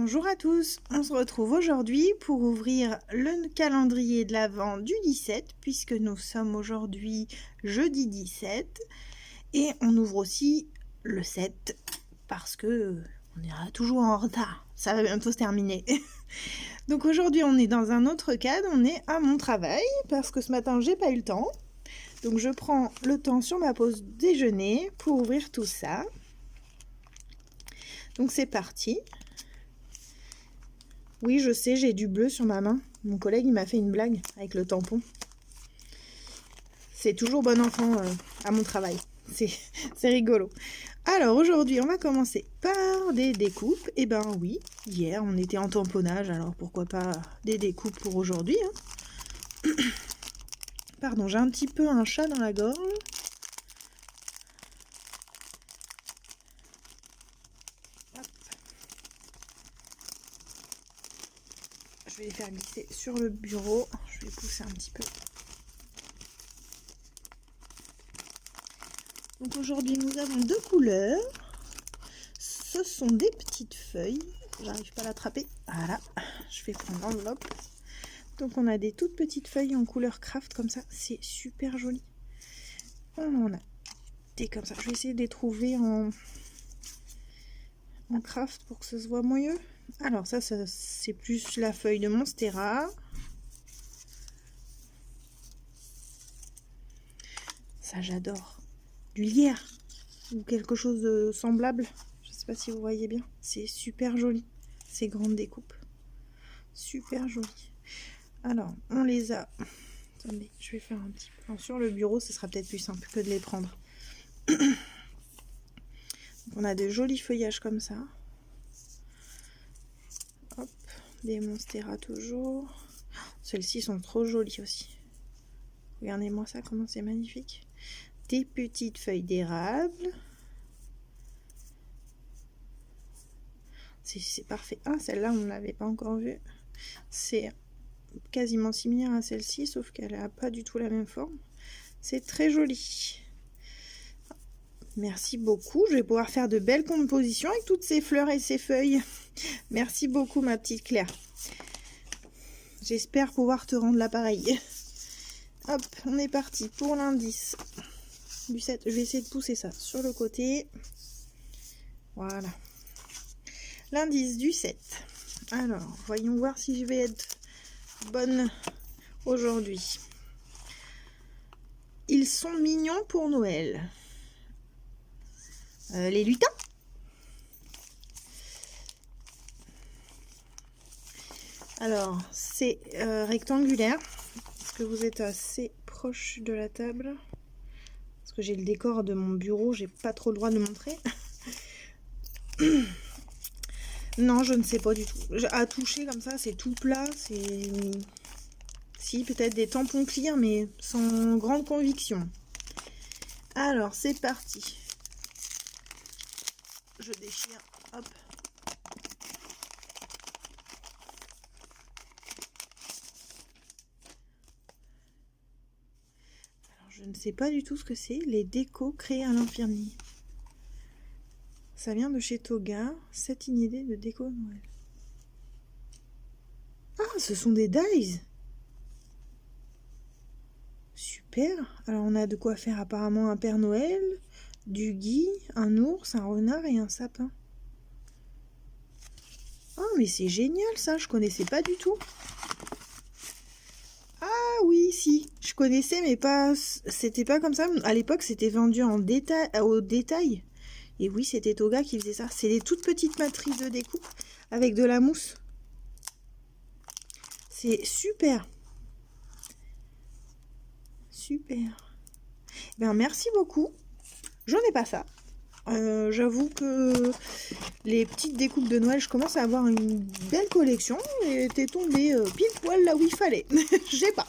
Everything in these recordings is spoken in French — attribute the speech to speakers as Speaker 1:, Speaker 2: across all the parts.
Speaker 1: Bonjour à tous, on se retrouve aujourd'hui pour ouvrir le calendrier de l'Avent du 17 puisque nous sommes aujourd'hui jeudi 17 et on ouvre aussi le 7 parce que on ira toujours en retard, ça va bientôt se terminer. Donc aujourd'hui on est dans un autre cadre, on est à mon travail parce que ce matin j'ai pas eu le temps. Donc je prends le temps sur ma pause déjeuner pour ouvrir tout ça. Donc c'est parti. Oui, je sais, j'ai du bleu sur ma main. Mon collègue, il m'a fait une blague avec le tampon. C'est toujours bon enfant à mon travail. C'est rigolo. Alors, aujourd'hui, on va commencer par des découpes. Eh ben oui, hier, on était en tamponnage, alors pourquoi pas des découpes pour aujourd'hui, hein. Pardon, j'ai un petit peu un chat dans la gorge. Je vais les faire glisser sur le bureau. Je vais pousser un petit peu. Donc aujourd'hui, nous avons deux couleurs. Ce sont des petites feuilles. J'arrive pas à l'attraper. Voilà. Je vais prendre l'enveloppe. Donc on a des toutes petites feuilles en couleur craft comme ça. C'est super joli. On en a des comme ça. Je vais essayer de les trouver en craft pour que ça se voit mieux. Alors ça c'est plus la feuille de Monstera. Ça j'adore. Du lierre ou quelque chose de semblable. Je sais pas si vous voyez bien. C'est super joli. Ces grandes découpes. Super joli. Alors on les a. Attendez, je vais faire un petit plan sur le bureau. Ce sera peut-être plus simple que de les prendre. On a de jolis feuillages comme ça. Hop, des Monstera toujours. Celles-ci sont trop jolies aussi. Regardez-moi ça, comment c'est magnifique. Des petites feuilles d'érable. C'est parfait. Ah, celle-là, on ne l'avait pas encore vue. C'est quasiment similaire à celle-ci, sauf qu'elle n'a pas du tout la même forme. C'est très joli. Merci beaucoup. Je vais pouvoir faire de belles compositions avec toutes ces fleurs et ces feuilles. Merci beaucoup, ma petite Claire. J'espère pouvoir te rendre l'appareil. Hop, on est parti pour l'indice du 7. Je vais essayer de pousser ça sur le côté. Voilà. L'indice du 7. Alors, voyons voir si je vais être bonne aujourd'hui. Ils sont mignons pour Noël. Les lutins. Alors, c'est rectangulaire. Est-ce que vous êtes assez proche de la table? Parce que j'ai le décor de mon bureau, j'ai pas trop le droit de le montrer. Non, je ne sais pas du tout. À toucher comme ça, c'est tout plat. C'est... Si, peut-être des tampons clear, mais sans grande conviction. Alors, c'est parti. Je déchire. Hop. Alors, je ne sais pas du tout ce que c'est. Les décos créés à l'infirmerie. Ça vient de chez Toga. 7 idées de déco Noël. Ah, ce sont des dies. Super. Alors, on a de quoi faire apparemment un Père Noël, du gui, un ours, un renard et un sapin. Ah, mais c'est génial ça. Je connaissais pas du tout. Ah oui, si. Je connaissais, mais pas... C'était pas comme ça. À l'époque, c'était vendu en détail, au détail. Et oui, c'était Toga qui faisait ça. C'est des toutes petites matrices de découpe avec de la mousse. C'est super. Super. Ben, merci beaucoup. J'en ai pas ça. J'avoue que les petites découpes de Noël, je commence à avoir une belle collection. Et t'es tombé pile poil là où il fallait. J'ai pas.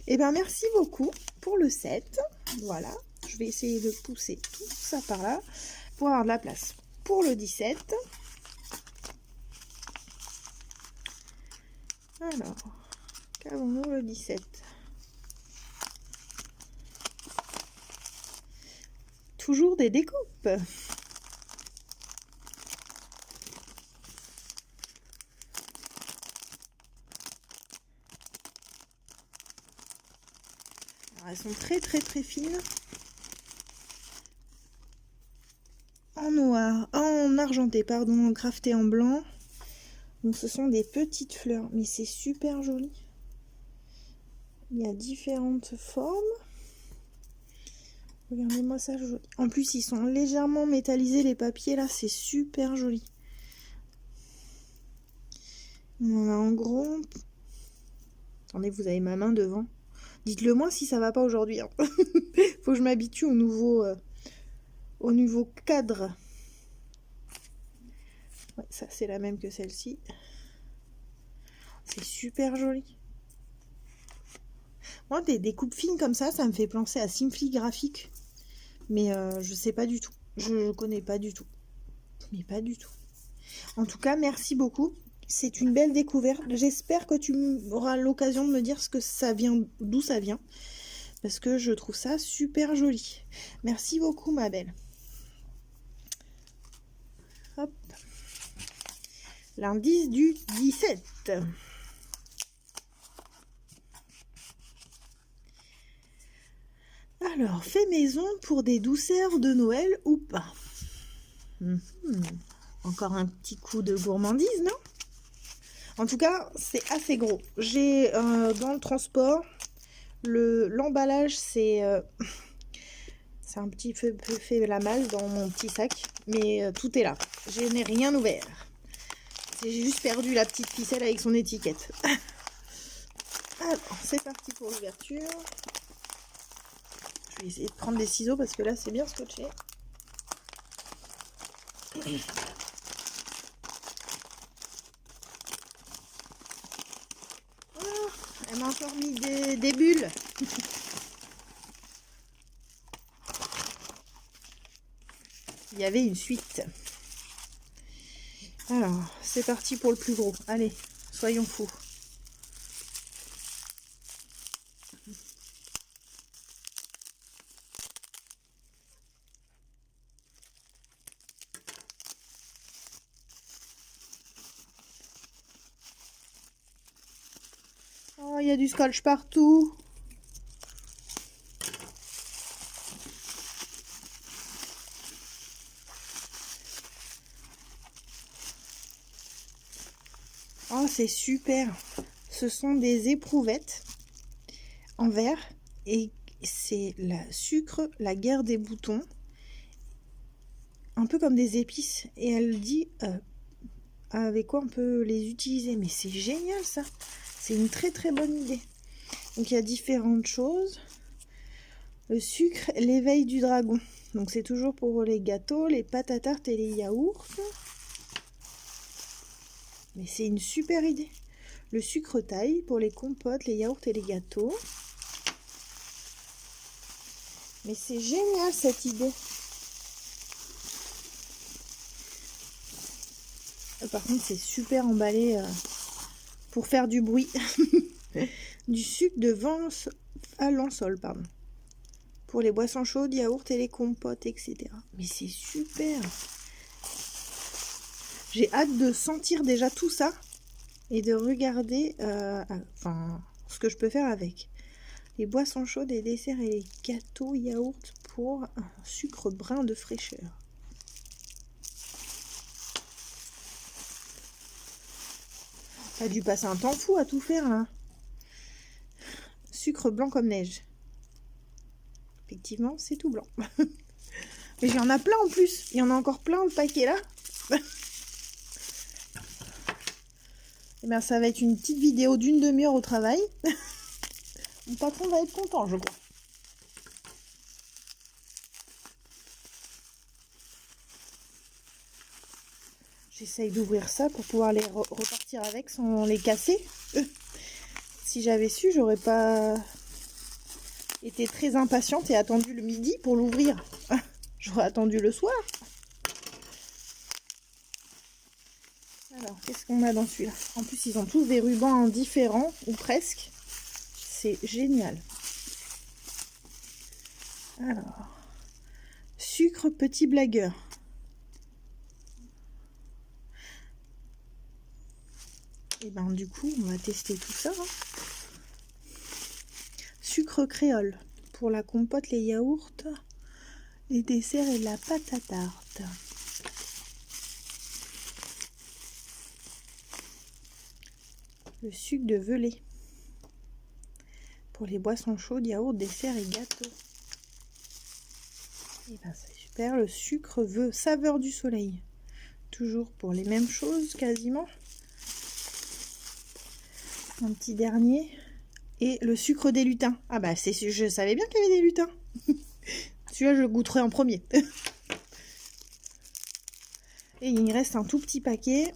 Speaker 1: Et ben merci beaucoup pour le 7. Voilà. Je vais essayer de pousser tout ça par là pour avoir de la place pour le 17. Alors, qu'avons-nous le 17? Toujours des découpes. sont très très très fines. En noir, en argenté, pardon, crafté en blanc. Donc ce sont des petites fleurs, mais c'est super joli. Il y a différentes formes. Regardez-moi ça, joli. En plus, ils sont légèrement métallisés, les papiers, là, c'est super joli. On a en gros... Attendez, vous avez ma main devant. Dites-le moi si ça va pas aujourd'hui. Hein. Faut que je m'habitue au nouveau cadre. Ouais, ça, c'est la même que celle-ci. C'est super joli. Moi, des découpes fines comme ça me fait penser à Simply Graphique. Mais je sais pas du tout. Je connais pas du tout. Mais pas du tout. En tout cas, merci beaucoup. C'est une belle découverte. J'espère que tu auras l'occasion de me dire ce que ça vient, d'où ça vient. Parce que je trouve ça super joli. Merci beaucoup, ma belle. Hop. L'indice du 17. Alors, fait maison pour des douceurs de Noël ou pas? Encore un petit coup de gourmandise, non? En tout cas, c'est assez gros. J'ai dans le transport, l'emballage, c'est un petit peu fait la malle dans mon petit sac. Mais tout est là. Je n'ai rien ouvert. J'ai juste perdu la petite ficelle avec son étiquette. Alors, c'est parti pour l'ouverture. Je vais essayer de prendre des ciseaux parce que là, c'est bien scotché. Oh, elle m'a encore mis des bulles. Il y avait une suite. Alors, c'est parti pour le plus gros. Allez, soyons fous. Oh, il y a du scotch partout. Oh, c'est super. Ce sont des éprouvettes en verre et c'est la sucre, la guerre des boutons. Un peu comme des épices. Et elle dit avec quoi on peut les utiliser. Mais c'est génial ça. C'est une très très bonne idée. Donc il y a différentes choses. Le sucre, l'éveil du dragon. Donc c'est toujours pour les gâteaux, les pâtes à tarte et les yaourts. Mais c'est une super idée. Le sucre taille pour les compotes, les yaourts et les gâteaux. Mais c'est génial cette idée. Par contre, c'est super emballé pour faire du bruit. Du sucre de Valençol, pardon. Pour les boissons chaudes, yaourts et les compotes, etc. Mais c'est super. J'ai hâte de sentir déjà tout ça et de regarder ce que je peux faire avec. Les boissons chaudes, les desserts et les gâteaux yaourts pour un sucre brun de fraîcheur. T'as dû passer un temps fou à tout faire là. Sucre blanc comme neige. Effectivement, c'est tout blanc. Mais il y en a plein en plus. Il y en a encore plein le paquet là. Et bien ça va être une petite vidéo d'une demi-heure au travail. Mon patron va être content, je crois. J'essaye d'ouvrir ça pour pouvoir les repartir avec sans les casser. Si j'avais su, j'aurais pas été très impatiente et attendu le midi pour l'ouvrir. J'aurais attendu le soir. Alors, qu'est-ce qu'on a dans celui-là? En plus, ils ont tous des rubans différents, ou presque. C'est génial. Alors, sucre petit blagueur. Et ben du coup, on va tester tout ça. Sucre créole pour la compote, les yaourts, les desserts et la pâte à tarte. Le sucre de Velay pour les boissons chaudes, yaourts, desserts et gâteaux. Et ben c'est super. Le sucre saveur du soleil. Toujours pour les mêmes choses quasiment. Un petit dernier. Et le sucre des lutins. Ah bah je savais bien qu'il y avait des lutins. Celui-là je le goûterai en premier. Et il me reste un tout petit paquet.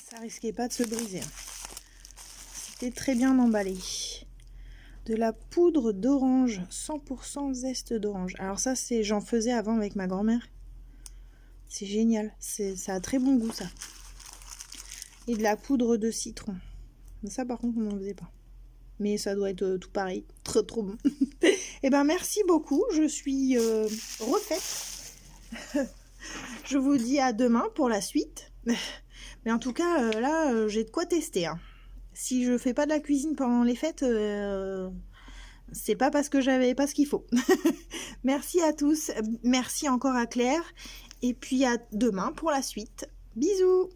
Speaker 1: Ça risquait pas de se briser. C'était très bien emballé. De la poudre d'orange, 100% zeste d'orange. Alors ça, j'en faisais avant avec ma grand-mère. C'est génial. Ça a très bon goût, ça. Et de la poudre de citron. Mais ça, par contre, on n'en faisait pas. Mais ça doit être tout pareil. Trop, trop bon. Et ben, merci beaucoup. Je suis refaite. Je vous dis à demain pour la suite. Mais en tout cas, là, j'ai de quoi tester. Hein. Si je fais pas de la cuisine pendant les fêtes, c'est pas parce que j'avais pas ce qu'il faut. Merci à tous. Merci encore à Claire. Et puis à demain pour la suite. Bisous!